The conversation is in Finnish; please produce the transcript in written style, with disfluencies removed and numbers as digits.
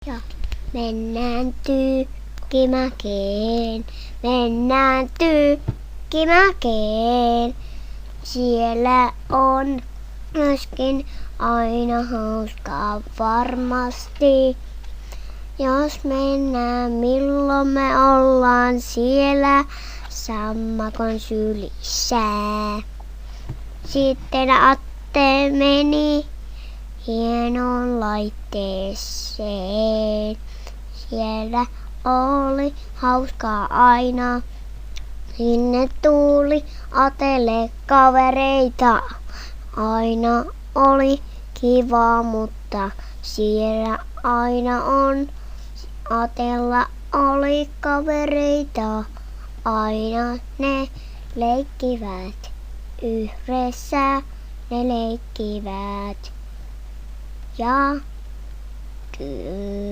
Ja mennään Tykkimäkeen, mennään Tykkimäkeen. Siellä on myöskin aina hauskaa varmasti. Jos mennään, milloin me ollaan siellä sammakon sylissä. Sitten Atte meni hienoon laitteeseen. Siellä oli hauskaa aina. Sinne tuli Atelle kavereita. Aina oli kiva, mutta siellä aina on. Atella oli kavereita. Aina ne leikkivät yhdessä. Ne leikkivät. Ja kyllä.